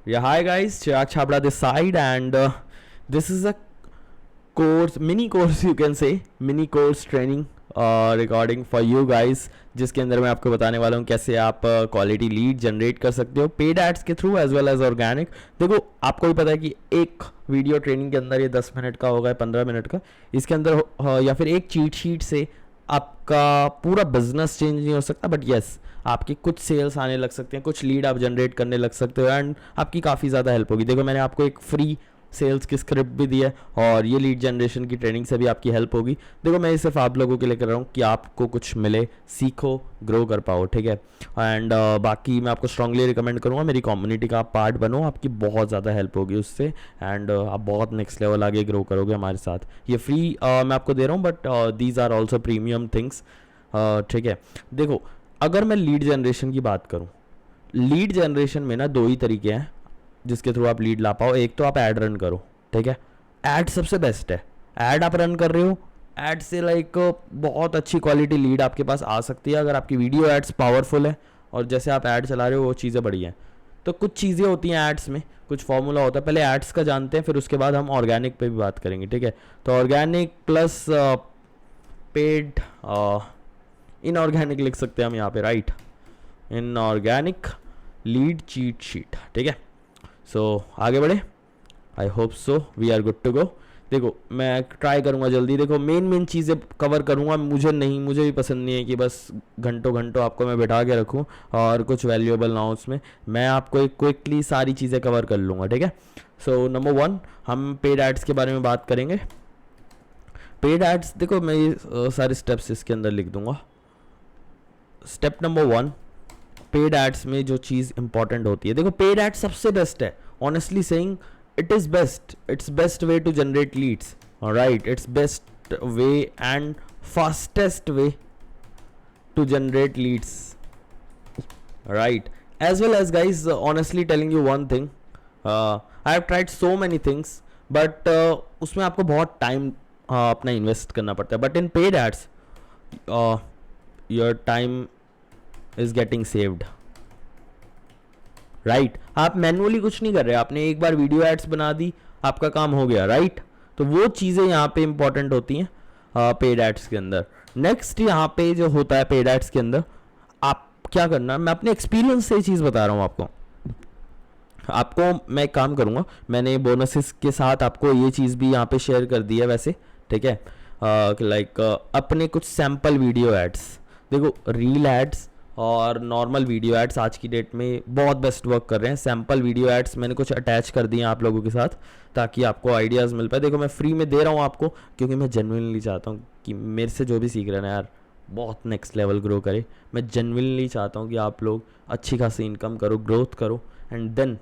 Yeah, hi guys, Chirag Chhabra this side, and this is a course, mini course you can say, mini course training recording for you guys, जिसके अंदर मैं आपको बताने वाला हूँ कैसे आप क्वालिटी लीड जनरेट कर सकते हो पेड एड्स के through as well as organic. देखो, आपको भी पता है कि एक वीडियो ट्रेनिंग के अंदर ये 10 मिनट का होगा, 15 मिनट का, इसके अंदर या फिर एक चीट शीट से आपका पूरा बिजनेस चेंज नहीं हो सकता, बट यस आपकी कुछ सेल्स आने लग सकते हैं, कुछ लीड आप जनरेट करने लग सकते हो एंड आपकी काफ़ी ज़्यादा हेल्प होगी। देखो, मैंने आपको एक फ्री सेल्स की स्क्रिप्ट भी दी है और ये लीड जनरेशन की ट्रेनिंग से भी आपकी हेल्प होगी। देखो, मैं ये सिर्फ आप लोगों के लिए कर रहा हूँ कि आपको कुछ मिले, सीखो, ग्रो कर पाओ, ठीक है। एंड बाकी मैं आपको स्ट्रांगली रिकमेंड करूँगा मेरी कम्युनिटी का आप पार्ट बनो, आपकी बहुत ज़्यादा हेल्प होगी उससे एंड आप बहुत नेक्स्ट लेवल आगे ग्रो करोगे हमारे साथ। ये फ्री मैं आपको दे रहा हूँ, but these are also premium things, ठीक है। देखो, अगर मैं लीड जनरेशन की बात करूं, लीड जनरेशन में ना दो ही तरीके हैं जिसके थ्रू आप लीड ला पाओ। एक तो आप ऐड रन करो, ठीक है। ऐड सबसे बेस्ट है। ऐड आप रन कर रहे हो, ऐड से लाइक बहुत अच्छी क्वालिटी लीड आपके पास आ सकती है अगर आपकी वीडियो एड्स पावरफुल है और जैसे आप ऐड चला रहे हो वो चीज़ें बढ़िया हैं। तो कुछ चीज़ें होती हैं एड्स में, कुछ फॉर्मूला होता है। पहले एड्स का जानते हैं, फिर उसके बाद हम ऑर्गेनिक पे भी बात करेंगे, ठीक है। तो ऑर्गेनिक प्लस पेड, इनऑर्गेनिक लिख सकते हैं हम यहाँ पे, right. Inorganic lead cheat sheet, ठीक है। सो आगे बढ़े, I hope so we are good to go. देखो, मैं ट्राई करूँगा जल्दी, देखो मेन चीज़ें कवर करूँगा। मुझे भी पसंद नहीं है कि बस घंटों घंटों आपको मैं बैठा के रखूँ और कुछ वैल्यूएबल ना हो उसमें। मैं आपको एक क्विकली सारी चीज़ें कवर कर लूँगा, ठीक है। सो नंबर 1 हम पेड एड्स के बारे में बात करेंगे। पेड एड्स, देखो मैं ये सारे स्टेप्स इसके अंदर लिख दूंगा। स्टेप नंबर 1, पेड एड्स में जो चीज़ इंपॉर्टेंट होती है, देखो पेड एड्स सबसे बेस्ट है। Honestly saying, it is best, it's best way to generate leads, right. It's best way and fastest way to generate leads, right. As well as guys, honestly telling you one thing, I have tried so many things, but उसमें आपको बहुत time अपना invest करना पड़ता है। But in paid ads your time is getting saved, right. आप manually कुछ नहीं कर रहे, आपने एक बार वीडियो एड्स बना दी, आपका काम हो गया, राइट। तो वो चीज़ें यहाँ पे इंपॉर्टेंट होती हैं पेड एड्स के अंदर। नेक्स्ट यहाँ पे जो होता है पेड एड्स के अंदर, आप क्या करना, मैं अपने एक्सपीरियंस से ये चीज़ बता रहा हूँ आपको मैं एक काम करूँगा, मैंने बोनसेस के साथ आपको ये चीज़ भी यहाँ पे शेयर कर दी है वैसे, ठीक है। लाइक अपने कुछ सैम्पल वीडियो एड्स, देखो रील एड्स और नॉर्मल वीडियो एड्स आज की डेट में बहुत बेस्ट वर्क कर रहे हैं। सैम्पल वीडियो एड्स मैंने कुछ अटैच कर दिए हैं आप लोगों के साथ ताकि आपको आइडियाज़ मिल पाए। देखो, मैं फ्री में दे रहा हूँ आपको क्योंकि मैं जेन्युइनली चाहता हूँ कि मेरे से जो भी सीख रहे हैं ना यार, बहुत नेक्स्ट लेवल ग्रो करे। मैं जेन्युइनली चाहता हूँ कि आप लोग अच्छी खासी इनकम करो, ग्रोथ करो एंड देन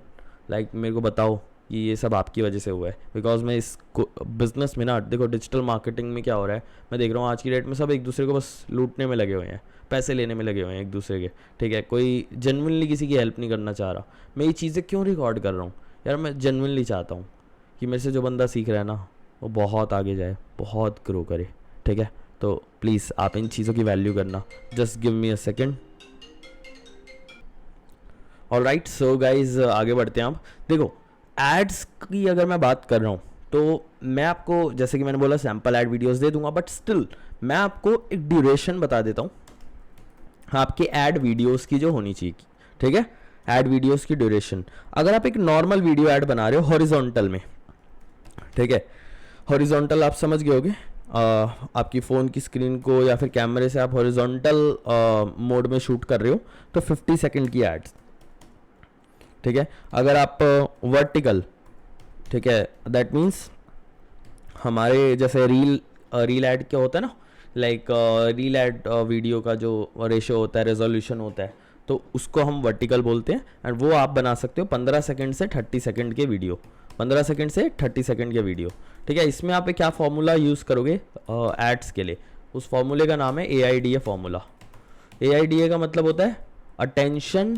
लाइक मेरे को बताओ कि ये सब आपकी वजह से हुआ है। बिकॉज मैं इस बिजनेस में ना, देखो डिजिटल मार्केटिंग में क्या हो रहा है, मैं देख रहा हूँ आज की डेट में सब एक दूसरे को बस लूटने में लगे हुए हैं, पैसे लेने में लगे हुए हैं एक दूसरे के, ठीक है। कोई जेन्युइनली किसी की हेल्प नहीं करना चाह रहा। मैं ये चीज़ें क्यों रिकॉर्ड कर रहा हूँ यार, मैं जेन्युइनली चाहता हूँ कि मेरे से जो बंदा सीख रहा है ना वो बहुत आगे जाए, बहुत ग्रो करे, ठीक है। तो प्लीज़ आप इन चीज़ों की वैल्यू करना। Just give me a second. Alright, so guys आगे बढ़ते हैं। आप देखो, एड्स की अगर मैं बात कर रहा हूँ तो मैं आपको जैसे कि मैंने बोला सैम्पल एड वीडियोस दे दूंगा, बट स्टिल मैं आपको एक ड्यूरेशन बता देता हूँ आपके ऐड वीडियोस की जो होनी चाहिए, ठीक है। ऐड वीडियोस की ड्यूरेशन, अगर आप एक नॉर्मल वीडियो ऐड बना रहे हो हॉरिजॉन्टल में, ठीक है, हॉरिजॉन्टल आप समझ गए होगे, आपकी फ़ोन की स्क्रीन को या फिर कैमरे से आप हॉरिजॉन्टल मोड में शूट कर रहे हो तो 50 सेकंड की एड्स, ठीक है। अगर आप वर्टिकल, ठीक है, दैट मीन्स हमारे जैसे रील ऐड क्या होता है ना, लाइक रील ऐड वीडियो का जो रेशो होता है, रेजोल्यूशन होता है, तो उसको हम वर्टिकल बोलते हैं एंड वो आप बना सकते हो 15 सेकंड से 30 सेकंड के वीडियो, 15 सेकंड से 30 सेकंड के वीडियो, ठीक है। इसमें आप क्या फॉर्मूला यूज़ करोगे एड्स के लिए, उस फॉर्मूले का नाम है AIDA फॉर्मूला। AIDA का मतलब होता है अटेंशन।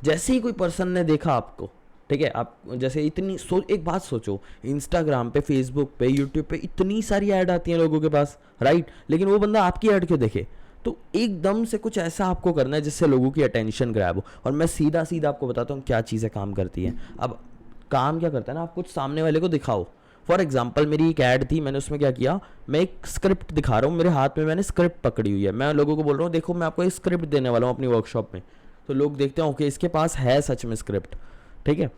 जैसे ही कोई पर्सन ने देखा आपको, ठीक है, आप जैसे एक बात सोचो, इंस्टाग्राम पे, फेसबुक पे, यूट्यूब पे इतनी सारी ऐड आती हैं लोगों के पास, राइट। लेकिन वो बंदा आपकी ऐड क्यों देखे? तो एकदम से कुछ ऐसा आपको करना है जिससे लोगों की अटेंशन ग्रैब हो। और मैं सीधा सीधा आपको बताता हूँ क्या चीज़ें काम करती हैं। अब काम क्या करता है ना, आप कुछ सामने वाले को दिखाओ। फॉर एग्जाम्पल मेरी एक ऐड थी, मैंने उसमें क्या किया, मैं एक स्क्रिप्ट दिखा रहा हूँ, मेरे हाथ में मैंने स्क्रिप्ट पकड़ी हुई है, मैं लोगों को बोल रहा हूँ देखो मैं आपको एक स्क्रिप्ट देने वाला हूँ अपनी वर्कशॉप में। तो लोग देखते हैं ओके इसके पास है सच में स्क्रिप्ट, ठीक है।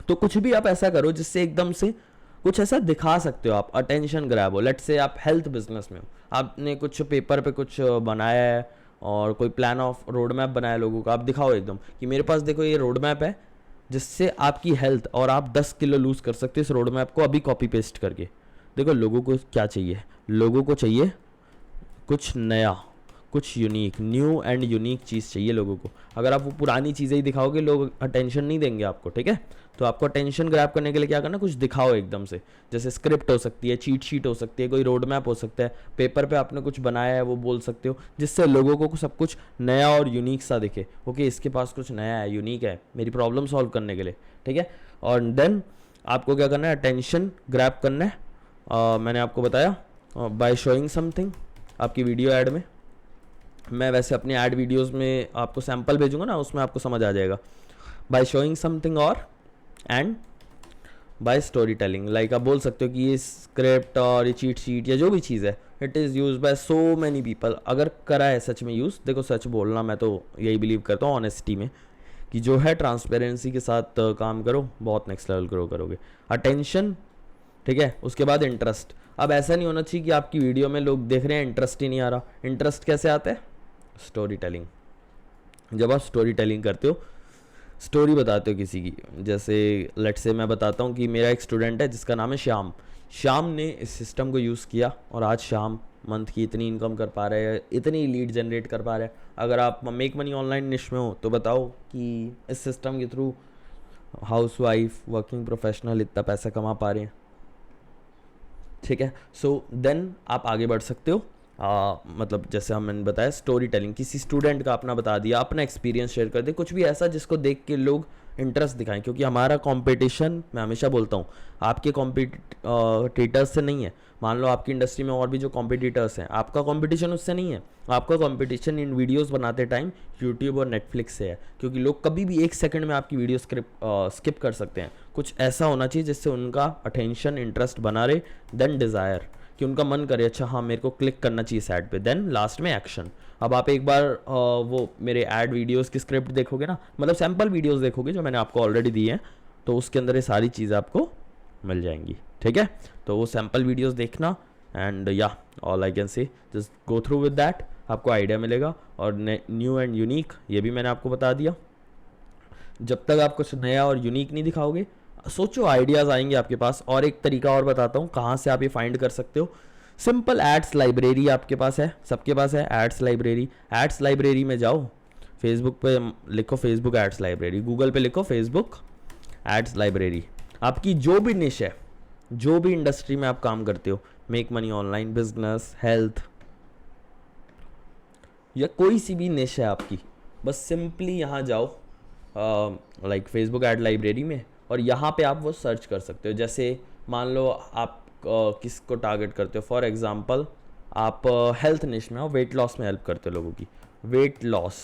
तो कुछ भी आप ऐसा करो जिससे एकदम से कुछ ऐसा दिखा सकते हो आप, अटेंशन ग्रैब हो। लेट्स से आप हेल्थ बिजनेस में हो, आपने कुछ पेपर पे कुछ बनाया है और कोई प्लान ऑफ रोड मैप बनाया लोगों का, आप दिखाओ एकदम कि मेरे पास देखो ये रोड मैप है जिससे आपकी हेल्थ और आप 10 किलो लूज़ कर सकते हो इस रोड मैप को अभी कॉपी पेस्ट करके। देखो लोगों को क्या चाहिए, लोगों को चाहिए कुछ नया, कुछ यूनिक, न्यू एंड यूनिक चीज़ चाहिए लोगों को। अगर आप वो पुरानी चीज़ें ही दिखाओगे लोग अटेंशन नहीं देंगे आपको, ठीक है। तो आपको अटेंशन ग्रैब करने के लिए क्या करना, कुछ दिखाओ एकदम से। जैसे स्क्रिप्ट हो सकती है, चीट शीट हो सकती है, कोई रोड मैप हो सकता है, पेपर पे आपने कुछ बनाया है वो बोल सकते हो, जिससे लोगों को सब कुछ नया और यूनिक सा दिखे। ओके इसके पास कुछ नया है, यूनिक है मेरी प्रॉब्लम सॉल्व करने के लिए, ठीक है। और देन आपको क्या करना है, अटेंशन ग्रैब करना है। मैंने आपको बताया बाय शोइंग समथिंग। आपकी वीडियो ऐड में, मैं वैसे अपने ऐड वीडियोस में आपको सैंपल भेजूंगा ना, उसमें आपको समझ आ जाएगा। बाय शोइंग समथिंग और and bye story telling. Like आप बोल सकते हो कि ये स्क्रिप्ट और ये चीट शीट या जो भी चीज़ है, it is use by so many people. अगर करा है सच में यूज़, देखो सच बोलना मैं तो यही बिलीव करता हूँ ऑनेस्टी में, कि जो है ट्रांसपेरेंसी के साथ काम करो, बहुत नेक्स्ट लेवल ग्रो करोगे। अटेंशन, ठीक है, उसके बाद इंटरेस्ट। अब ऐसा नहीं होना चाहिए कि आपकी वीडियो में लोग देख रहे हैं इंटरेस्ट ही नहीं आ रहा। इंटरेस्ट कैसे आता है, स्टोरी टेलिंग। जब आप स्टोरी टेलिंग करते हो, स्टोरी बताते हो किसी की, जैसे लेट्स से मैं बताता हूँ कि मेरा एक स्टूडेंट है जिसका नाम है श्याम। श्याम ने इस सिस्टम को यूज़ किया और आज श्याम मंथ की इतनी इनकम कर पा रहे हैं, इतनी लीड जनरेट कर पा रहे हैं। अगर आप मेक मनी ऑनलाइन निश में हो तो बताओ कि इस सिस्टम के through house wife, working professional इतना पैसा कमा पा रहे हैं, ठीक है। सो देन आप आगे बढ़ सकते हो। मतलब जैसे हमने बताया स्टोरी टेलिंग, किसी स्टूडेंट का अपना बता दिया, अपना एक्सपीरियंस शेयर कर दे, कुछ भी ऐसा जिसको देख के लोग इंटरेस्ट दिखाएं। क्योंकि हमारा कंपटीशन, मैं हमेशा बोलता हूँ, आपके कॉम्पिटिटर्स से नहीं है। मान लो आपकी इंडस्ट्री में और भी जो कॉम्पिटिटर्स हैं, आपका कंपटीशन उससे नहीं है। आपका कंपटीशन इन वीडियोस बनाते टाइम यूट्यूब और नेटफ्लिक्स से है, क्योंकि लोग कभी भी 1 सेकंड में आपकी वीडियो स्किप कर सकते हैं। कुछ ऐसा होना चाहिए जिससे उनका अटेंशन, इंटरेस्ट बना रहे, देन डिज़ायर, कि उनका मन करे अच्छा हाँ मेरे को क्लिक करना चाहिए इस ऐड पे, देन लास्ट में एक्शन। अब आप एक बार वो मेरे ऐड वीडियोस की स्क्रिप्ट देखोगे ना, मतलब सैम्पल वीडियोस देखोगे जो मैंने आपको ऑलरेडी दी हैं, तो उसके अंदर ये सारी चीज़ें आपको मिल जाएंगी, ठीक है। तो वो सैम्पल वीडियोस देखना एंड या all I can say just go through with that, आपको आइडिया मिलेगा। और न्यू एंड यूनिक, ये भी मैंने आपको बता दिया। जब तक आप कुछ नया और यूनिक नहीं दिखाओगे, सोचो आइडियाज़ आएंगे आपके पास। और एक तरीका और बताता हूँ कहाँ से आप ये फाइंड कर सकते हो। सिंपल एड्स लाइब्रेरी आपके पास है, सबके पास है एड्स लाइब्रेरी। एड्स लाइब्रेरी में जाओ, फेसबुक पे लिखो फेसबुक एड्स लाइब्रेरी, गूगल पे लिखो फेसबुक एड्स लाइब्रेरी। आपकी जो भी निश है, जो भी इंडस्ट्री में आप काम करते हो, make money online, business, health, या कोई सी भी निश है आपकी, बस सिंपली यहाँ जाओ लाइक फेसबुक एड लाइब्रेरी में, और यहाँ पे आप वो सर्च कर सकते हो। जैसे मान लो आप किसको टारगेट करते हो, फॉर एग्जांपल आप हेल्थ निश में हो, वेट लॉस में हेल्प करते हो लोगों की, वेट लॉस,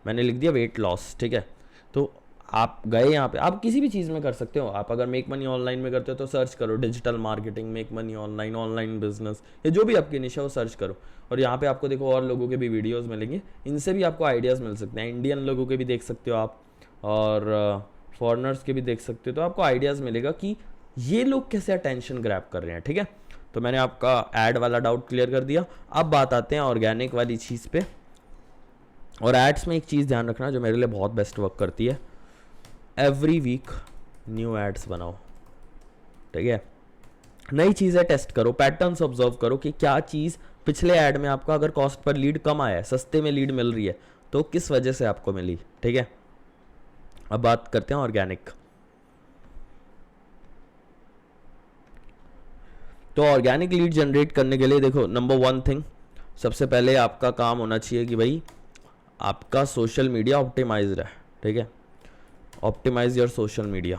मैंने लिख दिया वेट लॉस, ठीक है। तो आप गए यहाँ पे, आप किसी भी चीज़ में कर सकते हो। आप अगर मेक मनी ऑनलाइन में करते हो तो सर्च करो digital marketing, make money online, online business, या जो भी आपकी निश है वो सर्च करो। और यहाँ पे आपको देखो और लोगों के भी वीडियोस मिलेंगे, इनसे भी आपको आइडियाज़ मिल सकते हैं। इंडियन लोगों के भी देख सकते हो आप, और फॉरेनर्स के भी देख सकते हो, तो आपको आइडियाज़ मिलेगा कि ये लोग कैसे अटेंशन ग्रैब कर रहे हैं, ठीक है। तो मैंने आपका ऐड वाला डाउट क्लियर कर दिया। अब बात आते हैं ऑर्गेनिक वाली चीज़ पे। और एड्स में एक चीज़ ध्यान रखना जो मेरे लिए बहुत बेस्ट वर्क करती है, एवरी वीक न्यू एड्स बनाओ, ठीक है। नई चीज़ें टेस्ट करो, पैटर्न्स ऑब्जर्व करो कि क्या चीज़ पिछले ऐड में आपका अगर कॉस्ट पर लीड कम आया है, सस्ते में लीड मिल रही है, तो किस वजह से आपको मिली, ठीक है। अब बात करते हैं ऑर्गेनिक। तो ऑर्गेनिक लीड जनरेट करने के लिए देखो, नंबर 1 थिंग, सबसे पहले आपका काम होना चाहिए कि भाई आपका सोशल मीडिया ऑप्टिमाइज्ड है, ठीक है। Optimize your social media.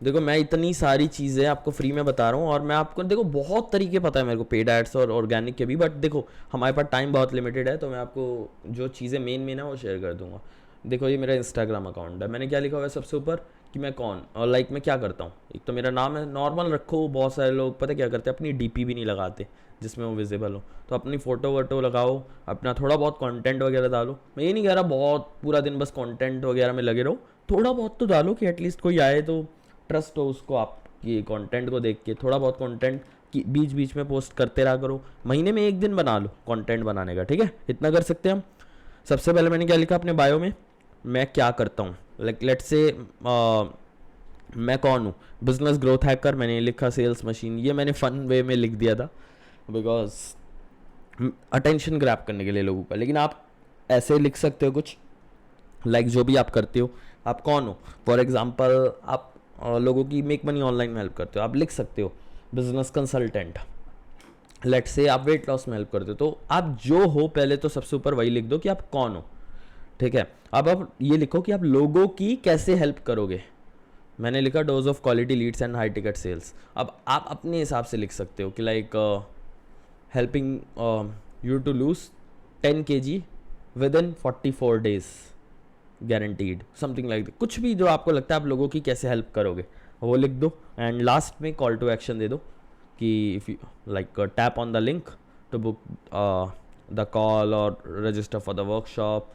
देखो मैं इतनी सारी चीज़ें आपको फ्री में बता रहा हूँ, और मैं आपको देखो बहुत तरीके पता है मेरे को पेड एड्स और ऑर्गेनिक के भी, बट देखो हमारे पास टाइम बहुत लिमिटेड है, तो मैं आपको जो चीज़ें मेन मेन है वो शेयर कर दूंगा। देखो ये मेरा इंस्टाग्राम अकाउंट है, मैंने क्या लिखा हुआ है सबसे ऊपर कि मैं कौन और लाइक मैं क्या करता हूँ। एक तो मेरा नाम है, नॉर्मल रखो, बहुत सारे लोग पता क्या करते हैं अपनी डीपी भी नहीं लगाते जिसमें वो विजिबल हो, तो अपनी फ़ोटो वोटो लगाओ, अपना थोड़ा बहुत कंटेंट वगैरह डालो। मैं ये नहीं कह रहा बहुत पूरा दिन बस कंटेंट वगैरह में लगे रहो, थोड़ा बहुत तो डालो कि एटलीस्ट कोई आए तो ट्रस्ट हो उसको आपकी कंटेंट को देख के। थोड़ा बहुत कंटेंट की बीच बीच में पोस्ट करते रहा करो, महीने में एक दिन बना लो कंटेंट बनाने का, ठीक है, इतना कर सकते हैं हम। सबसे पहले मैंने क्या लिखा अपने बायो में, मैं क्या करता हूँ, लाइक लेट्स से मैं कौन हूँ, बिजनेस ग्रोथ हैकर मैंने लिखा, सेल्स मशीन, ये मैंने फन वे में लिख दिया था बिकॉज अटेंशन ग्रैब करने के लिए लोगों का। लेकिन आप ऐसे लिख सकते हो कुछ लाइक जो भी आप करते हो, आप कौन हो। फॉर एग्जांपल आप लोगों की मेक मनी ऑनलाइन में हेल्प करते हो, आप लिख सकते हो बिजनेस कंसल्टेंट। लेट्स से आप वेट लॉस में हेल्प करते हो, तो आप जो हो पहले तो सबसे ऊपर वही लिख दो कि आप कौन हो, ठीक है। अब आप ये लिखो कि आप लोगों की कैसे हेल्प करोगे। मैंने लिखा those of quality leads and high ticket sales. अब आप अपने हिसाब से लिख सकते हो कि like helping you to lose 10 kg within 44 days guaranteed, something like कुछ भी जो आपको लगता है आप लोगों की कैसे हेल्प करोगे वो लिख दो। एंड लास्ट में कॉल टू एक्शन दे दो कि if you like tap on the link to book the call और रजिस्टर फॉर द वर्कशॉप।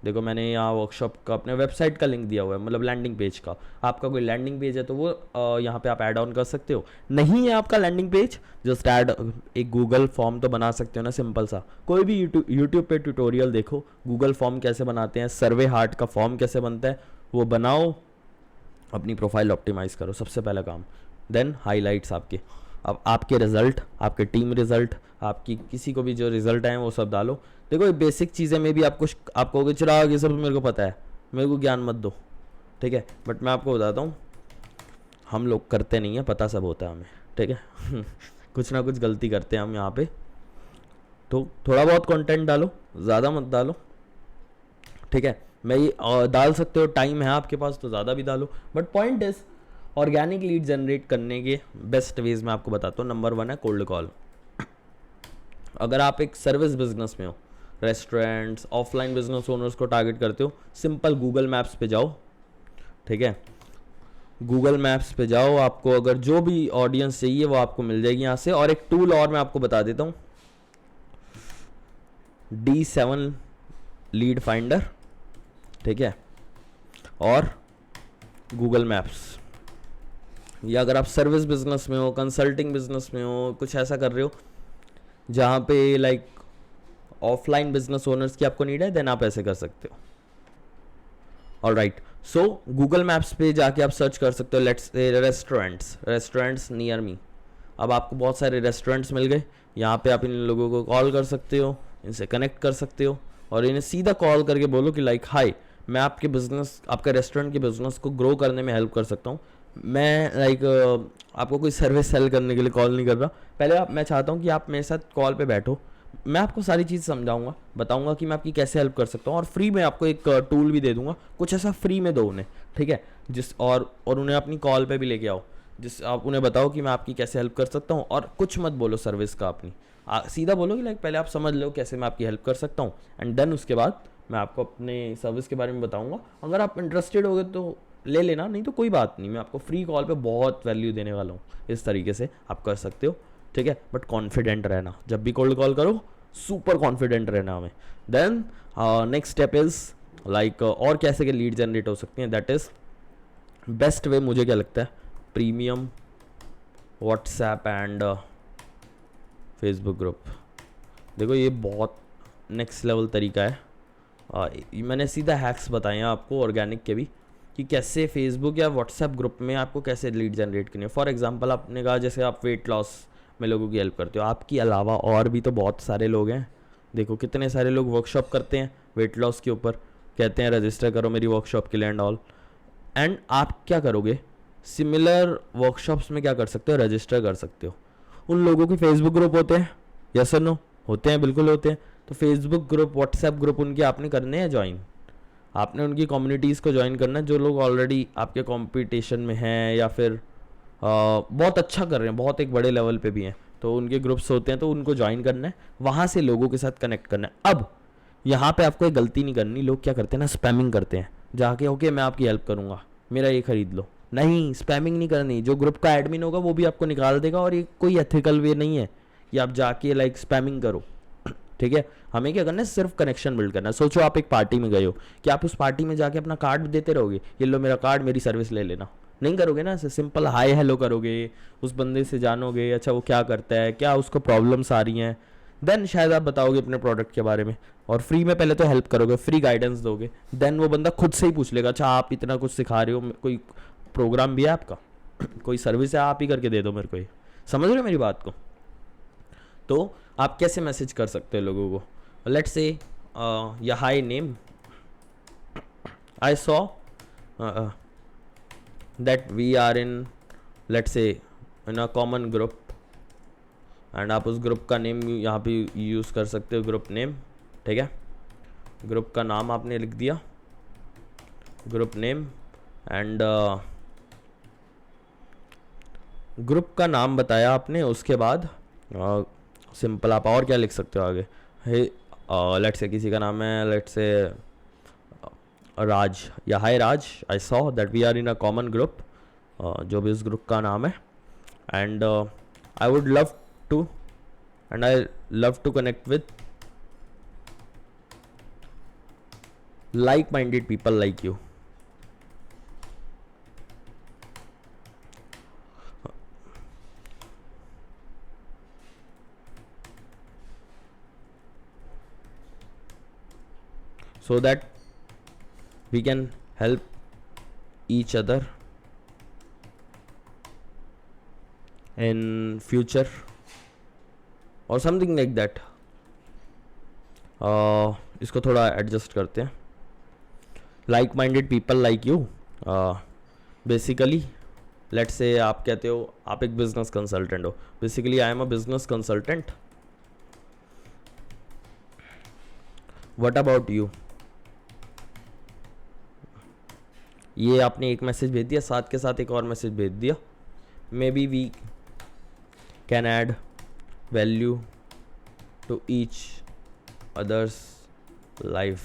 देखो मैंने यहाँ वर्कशॉप का अपने वेबसाइट का लिंक दिया हुआ है, मतलब लैंडिंग पेज का। आपका कोई लैंडिंग पेज है तो वो यहाँ पे आप ऐड ऑन कर सकते हो। नहीं है आपका लैंडिंग पेज, जस्ट ऐड एक गूगल फॉर्म तो बना सकते हो ना, सिंपल सा। कोई भी यूट्यूब पे ट्यूटोरियल देखो, गूगल फॉर्म कैसे बनाते हैं, सर्वे हार्ट का फॉर्म कैसे बनता है, वो बनाओ, अपनी प्रोफाइल ऑप्टिमाइज़ करो, सबसे पहला काम। देन हाईलाइट्स आपके, अब आपके रिजल्ट, आपके टीम रिजल्ट, आपकी किसी को भी जो रिजल्ट आए वो सब डालो। देखो ये बेसिक चीज़ें में भी आपको आपको कहोगे चिराग ये सब मेरे को पता है, मेरे को ज्ञान मत दो, ठीक है, बट मैं आपको बताता हूँ हम लोग करते नहीं हैं, पता सब होता है हमें, ठीक है। कुछ ना कुछ गलती करते हैं हम यहाँ पे, तो थोड़ा बहुत कंटेंट डालो, ज़्यादा मत डालो, ठीक है। मैं ये डाल सकते हो, टाइम है आपके पास तो ज़्यादा भी डालो, but point is organic lead generate करने के बेस्ट वेज मैं आपको बताता हूँ। नंबर 1 है कोल्ड कॉल। अगर आप एक सर्विस बिजनेस में हो, रेस्टोरेंट्स, ऑफलाइन बिजनेस ओनर्स को टारगेट करते हो, सिंपल गूगल मैप्स पे जाओ, ठीक है, गूगल मैप्स पे जाओ, आपको अगर जो भी ऑडियंस चाहिए वो आपको मिल जाएगी यहाँ से। और एक टूल और मैं आपको बता देता हूँ, D7 लीड फाइंडर, ठीक है, और गूगल मैप्स। या अगर आप सर्विस बिजनेस में हो, कंसल्टिंग बिजनेस में हो, कुछ ऐसा कर रहे हो जहाँ पे लाइक ऑफलाइन बिजनेस ओनर्स की आपको नीड है, देन आप ऐसे कर सकते हो। ऑलराइट, सो गूगल मैप्स पे जाके आप सर्च कर सकते हो, let's say restaurants near me. अब आपको बहुत सारे रेस्टोरेंट्स मिल गए, यहाँ पे आप इन लोगों को कॉल कर सकते हो, इनसे कनेक्ट कर सकते हो, और इन्हें सीधा कॉल करके बोलो कि लाइक हाय, मैं आपके बिजनेस, आपके रेस्टोरेंट के बिजनेस को ग्रो करने में हेल्प कर सकता हूँ। मैं लाइक आपको कोई सर्विस सेल करने के लिए कॉल नहीं कर रहा, पहले मैं चाहता हूँ कि आप मेरे साथ कॉल पे बैठो, मैं आपको सारी चीज़ समझाऊंगा, बताऊंगा कि मैं आपकी कैसे हेल्प कर सकता हूँ, और फ्री में आपको एक टूल भी दे दूंगा, कुछ ऐसा फ्री में दो उन्हें, ठीक है, जिस और उन्हें अपनी कॉल पे भी लेके आओ, जिस आप उन्हें बताओ कि मैं आपकी कैसे हेल्प कर सकता हूँ। और कुछ मत बोलो सर्विस का अपनी, सीधा बोलो कि लाइक पहले आप समझ लो कैसे मैं आपकी हेल्प कर सकता हूँ, एंड देन उसके बाद मैं आपको अपने सर्विस के बारे में बताऊँगा। अगर आप इंटरेस्टेड हो गए तो ले लेना, नहीं तो कोई बात नहीं, मैं आपको फ्री कॉल पे बहुत वैल्यू देने वाला हूँ। इस तरीके से आप कर सकते हो, ठीक है, बट कॉन्फिडेंट रहना, जब भी कोल्ड कॉल करो सुपर कॉन्फिडेंट रहना हमें। Then next step is like और कैसे के लीड जनरेट हो सकती हैं, दैट इज़ बेस्ट वे मुझे क्या लगता है, premium WhatsApp and Facebook group. देखो ये बहुत नेक्स्ट लेवल तरीका है, मैंने सीधा हैक्स बताए हैं आपको ऑर्गेनिक के भी, कि कैसे फेसबुक या व्हाट्सएप ग्रुप में आपको कैसे लीड जनरेट करनी है। फॉर एग्जांपल आपने कहा जैसे आप वेट लॉस में लोगों की हेल्प करते हो, आपके अलावा और भी तो बहुत सारे लोग हैं, देखो कितने सारे लोग वर्कशॉप करते हैं वेट लॉस के ऊपर, कहते हैं रजिस्टर करो मेरी वर्कशॉप के लिए एंड ऑल, एंड आप क्या करोगे, सिमिलर वर्कशॉप्स में क्या कर सकते हो, रजिस्टर कर सकते हो। उन लोगों के फेसबुक ग्रुप होते हैं, यस और नो, होते हैं, बिल्कुल होते हैं। तो फेसबुक ग्रुप, व्हाट्सएप ग्रुप उनके आपने करने हैं ज्वाइन, आपने उनकी कम्युनिटीज़ को ज्वाइन करना है, जो लोग ऑलरेडी आपके कंपटीशन में हैं या फिर बहुत अच्छा कर रहे हैं, बहुत एक बड़े लेवल पे भी हैं, तो उनके ग्रुप्स होते हैं, तो उनको ज्वाइन करना है, वहाँ से लोगों के साथ कनेक्ट करना है। अब यहाँ पे आपको एक गलती नहीं करनी। लोग क्या करते हैं ना, स्पैमिंग करते हैं जाके, ओके मैं आपकी हेल्प करूँगा, मेरा ये खरीद लो। नहीं, स्पैमिंग नहीं करनी। जो ग्रुप का एडमिन होगा वो भी आपको निकाल देगा, और ये कोई एथिकल वे नहीं है कि आप जाके लाइक स्पैमिंग करो। ठीक है, हमें क्या करना है, सिर्फ कनेक्शन बिल्ड करना है। सोचो आप एक पार्टी में गए हो, कि आप उस पार्टी में जाके अपना कार्ड देते रहोगे, ये लो मेरा कार्ड, मेरी सर्विस ले लेना? नहीं करोगे ना। सिंपल हाय हेलो करोगे, उस बंदे से जानोगे अच्छा वो क्या करता है, क्या उसको प्रॉब्लम्स आ रही हैं, देन शायद आप बताओगे अपने प्रोडक्ट के बारे में, और फ्री में पहले तो हेल्प करोगे, फ्री गाइडेंस दोगे, देन वो बंदा खुद से ही पूछ लेगा अच्छा आप इतना कुछ सिखा रहे हो, कोई प्रोग्राम भी है आपका, कोई सर्विस है, आप ही करके दे दो मेरे को ये। समझ रहे हो मेरी बात को? तो आप कैसे मैसेज कर सकते हो लोगों को? लेट्स से या hi name, I saw that we are in, let's say in a common group, and आप उस ग्रुप का नेम यहाँ पे यूज़ कर सकते हो, ग्रुप नेम। ठीक है, ग्रुप का नाम आपने लिख दिया, ग्रुप नेम, एंड ग्रुप का नाम बताया आपने। उसके बाद सिंपल आप और क्या लिख सकते हो आगे? हे लेट्स से किसी का नाम है, लेट्स से राज, या hi Raj, I saw that we are in a common group, जो भी इस ग्रुप का नाम है, and I would love to, and I love to connect with like-minded people like you. So that we can help each other in future और something like that. इसको थोड़ा एडजस्ट करते हैं। Like minded people like you, basically let's say आप कहते हो आप एक बिजनेस कंसल्टेंट हो, basically I am a business consultant, what about you? ये आपने एक मैसेज भेज दिया, साथ के साथ एक और मैसेज भेज दिया, maybe we can add value to each others life,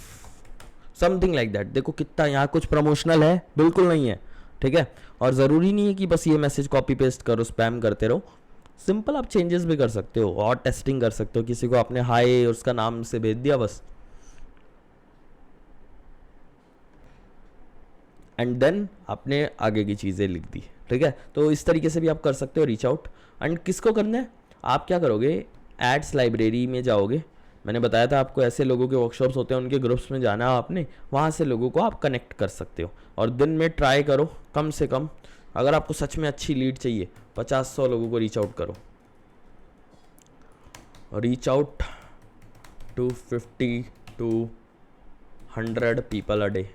something like that. देखो कितना यहाँ कुछ प्रमोशनल है, बिल्कुल नहीं है। ठीक है, और ज़रूरी नहीं है कि बस ये मैसेज कॉपी पेस्ट करो, स्पैम करते रहो। सिंपल आप चेंजेस भी कर सकते हो और टेस्टिंग कर सकते हो। किसी को आपने हाय उसका नाम से भेज दिया बस, एंड देन आपने आगे की चीज़ें लिख दी। ठीक है, तो इस तरीके से भी आप कर सकते हो रीच आउट। एंड किसको करना है, आप क्या करोगे, एड्स लाइब्रेरी में जाओगे। मैंने बताया था आपको ऐसे लोगों के वर्कशॉप्स होते हैं, उनके ग्रुप्स में जाना है आपने, वहाँ से लोगों को आप कनेक्ट कर सकते हो। और दिन में ट्राई करो कम से कम, अगर आपको सच में अच्छी लीड चाहिए, 50-100 लोगों को रीच आउट करो। Reach out to 50 to 100 people a day.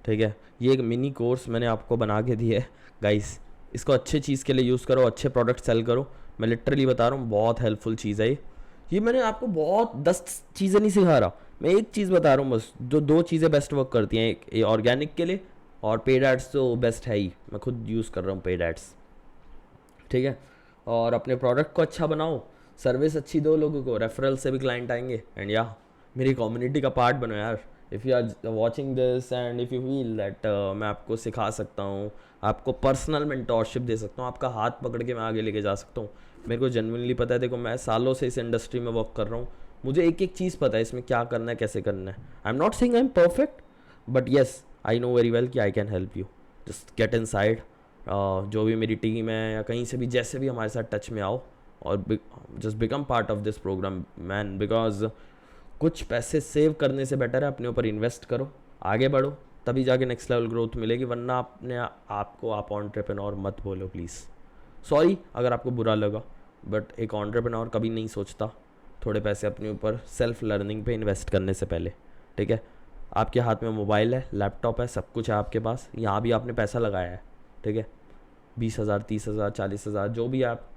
ठीक है, ये एक मिनी कोर्स मैंने आपको बना के दी है गाइस, इसको अच्छे चीज़ के लिए यूज़ करो, अच्छे प्रोडक्ट सेल करो। मैं लिटरली बता रहा हूँ, बहुत हेल्पफुल चीज़ है ये मैंने आपको बहुत 10 चीज़ें नहीं सिखा रहा, मैं एक चीज़ बता रहा हूँ बस, जो 2 चीज़ें बेस्ट वर्क करती हैं, एक ऑर्गेनिक के लिए, और पेड एड्स तो बेस्ट है ही, मैं खुद यूज़ कर रहा हूँ पेड एड्स। ठीक है, और अपने प्रोडक्ट को अच्छा बनाओ, सर्विस अच्छी दो लोगों को, रेफरल से भी क्लाइंट आएंगे, एंड या मेरी कम्युनिटी का पार्ट बनो यार। If you are watching this and if you feel that मैं आपको सिखा सकता हूँ, आपको पर्सनल मेंटोरशिप दे सकता हूँ, आपका हाथ पकड़ के मैं आगे लेके जा सकता हूँ। मेरे को जेन्युइनली पता है, देखो मैं सालों से इस इंडस्ट्री में वर्क कर रहा हूँ, मुझे एक एक चीज़ पता है इसमें क्या करना है, कैसे करना है। I am not saying I am perfect, but yes I know very well कि I can help you. Just get inside, जो भी मेरी टीम है या कहीं से भी जैसे भी हमारे साथ टच में आओ, और just become part of this program man, because कुछ पैसे सेव करने से बेटर है अपने ऊपर इन्वेस्ट करो, आगे बढ़ो, तभी जाके नेक्स्ट लेवल ग्रोथ मिलेगी। वरना अपने आपको आप एंटरप्रेन्योर मत बोलो प्लीज़। सॉरी अगर आपको बुरा लगा, बट एक एंटरप्रेन्योर कभी नहीं सोचता थोड़े पैसे अपने ऊपर सेल्फ लर्निंग पे इन्वेस्ट करने से पहले। ठीक है, आपके हाथ में मोबाइल है, लैपटॉप है, सब कुछ है आपके पास, यहाँ भी आपने पैसा लगाया है। ठीक है, 20,000 30,000 40,000 जो भी आप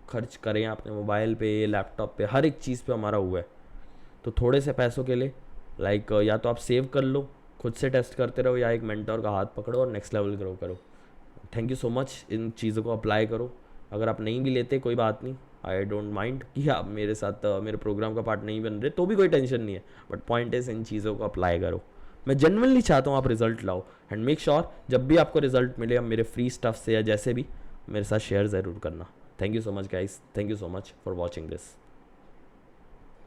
खर्च करें अपने मोबाइल पे, लैपटॉप पे, हर एक चीज़ पे हमारा हुआ है। तो थोड़े से पैसों के लिए या तो आप सेव कर लो, खुद से टेस्ट करते रहो, या एक मेंटर का हाथ पकड़ो और नेक्स्ट लेवल ग्रो करो। थैंक यू सो मच, इन चीज़ों को अप्लाई करो। अगर आप नहीं भी लेते कोई बात नहीं, आई डोंट माइंड कि आप मेरे साथ मेरे प्रोग्राम का पार्ट नहीं बन रहे तो भी कोई टेंशन नहीं है, बट पॉइंट इज इन चीज़ों को अप्लाई करो। मैं जेन्युइनली चाहता हूँ आप रिजल्ट लाओ, एंड मेक श्योर जब भी आपको रिजल्ट मिले मेरे फ्री स्टफ से या जैसे भी, मेरे साथ शेयर ज़रूर करना। Thank you so much guys, thank you so much for watching this.